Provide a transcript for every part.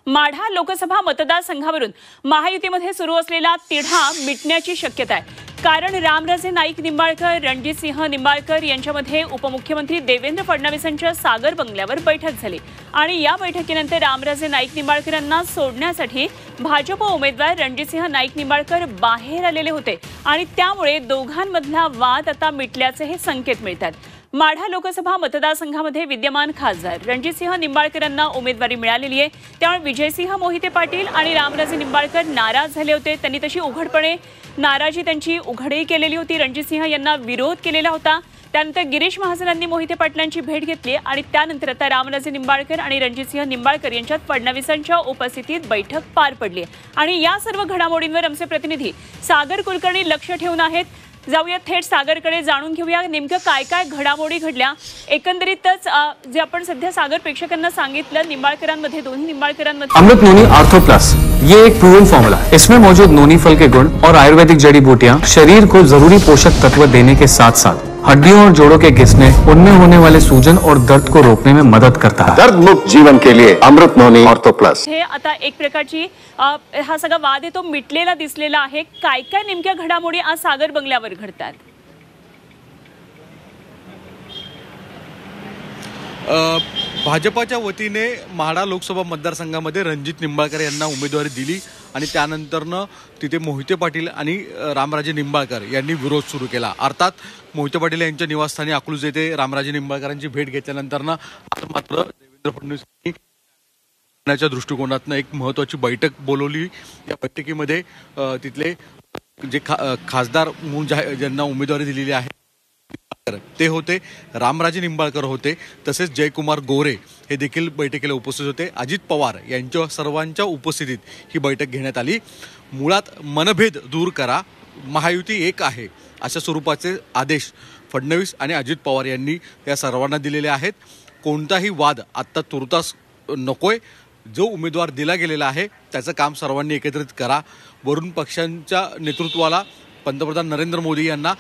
माढा लोकसभा मतदारसंघावरून महायुतीमध्ये सुरू असलेला तिढा मिटण्याची शक्यता आहे। कारण रामराजे नाईक निंबाळकर, रणजितसिंह निंबाळकर यांच्यामध्ये उपमुख्यमंत्री देवेंद्र फडणवीसांच्या सागर बंगल्यावर बैठक झाली आणि या बैठकीनंतर रामराजे नाईक निंबाळकरांना सोडण्यासाठी भाजप उमेदवार रणजितसिंह नाईक निंबाळकर बाहेर आलेले होते आणि त्यामुळे दोघांमधला वाद आता मिटल्याचे हे संकेत मिळतात। माढा लोकसभा मतदारसंघामध्ये विद्यमान खासदार रणजितसिंह निंबाळकरांना उमेदवारी मिळालेली आहे। त्यामुळे विजयसिंह मोहिते पाटील आणि रामराजे निंबाळकर नाराज झाले होते। त्यांनी तशी उघडपणे नाराजी त्यांची उघडही केलेली होती। रणजितसिंह यांना विरोध केलेला होता। त्यानंतर गिरीश महाजनांनी मोहिते पाटलांची भेट घेतली आणि त्यानंतर आता रामराजे निंबाळकर आणि रणजितसिंह निंबाळकर यांच्यात फडणवीसांच्या उपस्थितीत बैठक पार पडली आणि या सर्व घडामोडींवर आमचे प्रतिनिधी सागर कुलकर्णी लक्ष ठेवून आहेत। जाऊया थेट सागरकडे, जाणून घेऊया नेमकं काय काय घडामोडी घडल्या। एकंदरीतच जे आपण सध्या सागर प्रेक्षकांना सांगितलं, निंबाळकरांमध्ये दोन्ही निंबाळकरांमध्ये अमृत नोनी आर्थो प्लस ये एक प्रूवन फॉर्मूला है। इसमें मौजूद नोनी फल के गुण और आयुर्वेदिक जड़ी बूटियां शरीर को जरूरी पोषक तत्व देने के साथ साथ हड्डियों और जोड़ों के घिसने, उनमें होने वाले सूजन और दर्द को रोकने में मदद करता है। दर्द मुक्त जीवन के लिए अमृत नोनी आर्थो प्लस। हे आता एक प्रकारची हा सगळा वाद आहे तो मिटलेला दिसलेला आहे। काय काय नेमक्या घडामोडी आज सागर बंगल्यावर घडतात? भाजपाच्या वतीने माढा लोकसभा मतदारसंघामध्ये रणजित निंबाळकर यांना उमेदवारी दिली आणि त्यानंतरनं तिथे मोहिते पाटील आणि रामराजे निंबाळकर यांनी विरोध सुरू केला। अर्थात मोहिते पाटील यांच्या निवासस्थानी अकलूज येथे रामराजे निंबाळकरांची भेट घेतल्यानंतरनं मात्र देवेंद्र फडणवीस यांनी दृष्टिकोनातून एक महत्त्वाची बैठक बोलवली। या बैठकीमध्ये तिथले जे खासदार म्हणून ज्यांना उमेदवारी दिलेली आहे ते होते, रामराजे निंबाळकर होते, तसेच जयकुमार गोरे हे देखील बैठकीला उपस्थित होते। अजित पवार यांच्या सर्वांच्या उपस्थितीत ही बैठक घेण्यात आली। मुळात मनभेद दूर करा, महायुती एक आहे अशा स्वरूपाचे आदेश फडणवीस आणि अजित पवार यांनी या सर्वांना दिलेले आहेत। कोणताही वाद आत्ता तुर्तास नकोय, जो उमेदवार दिला गेलेला आहे त्याचं काम सर्वांनी एकत्रित करा। वरून पक्षांच्या नेतृत्वाला पंतप्रधान नरेंद्र मोदी यांना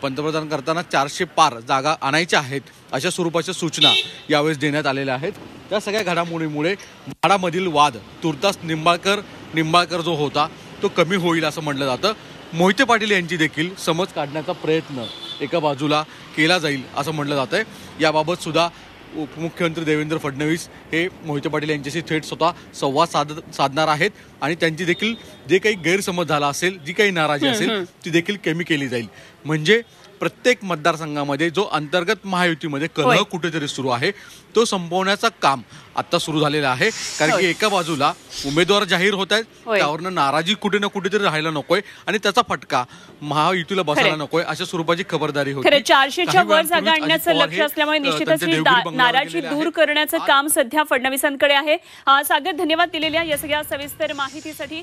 पंतप्रधान करताना 400 पार जागा आणायच्या आहेत अशा स्वरूपाच्या सूचना यावेळेस देण्यात आलेल्या आहेत। त्या सगळ्या घडामोडीमुळे माढामधील वाद तुर्तास निंबाळकर जो होता तो कमी होईल असं म्हटलं जातं। मोहिते पाटील यांची देखील समज काढण्याचा प्रयत्न एका बाजूला केला जाईल असं म्हटलं जातंय। याबाबत सुद्धा उपमुख्यमंत्री देवेंद्र फडणवीस हे मोहिते पाटील यांच्याशी थेट स्वतः संवाद साधणार आहेत आणि त्यांची देखील जे काही गैरसमज झाला असेल, जी काही नाराजी असेल ती देखील कमी केली जाईल। म्हणजे प्रत्येक मतदारसंघामध्ये जो अंतर्गत महायुतीमध्ये कलह कुठेतरी सुरू आहे तो संपवण्याचं काम आता सुरू झालेलं आहे। कारण की एका बाजूला उमेदवार जाहीर होत आहेत, त्यावरनं नाराजी कुठे ना कुठेतरी राहायला नकोय आणि त्याचा फटका महायुतीला बसायला नकोय अशा स्वरूपाची खबरदारी होती। 400च्या वर जागा आणण्याचं लक्ष असल्यामुळे निश्चितच नाराजी दूर करण्याचं काम सध्या फडणवीसांकडे आहे। सागर, धन्यवाद दिलेल्या या सगळ्या सविस्तर माहितीसाठी।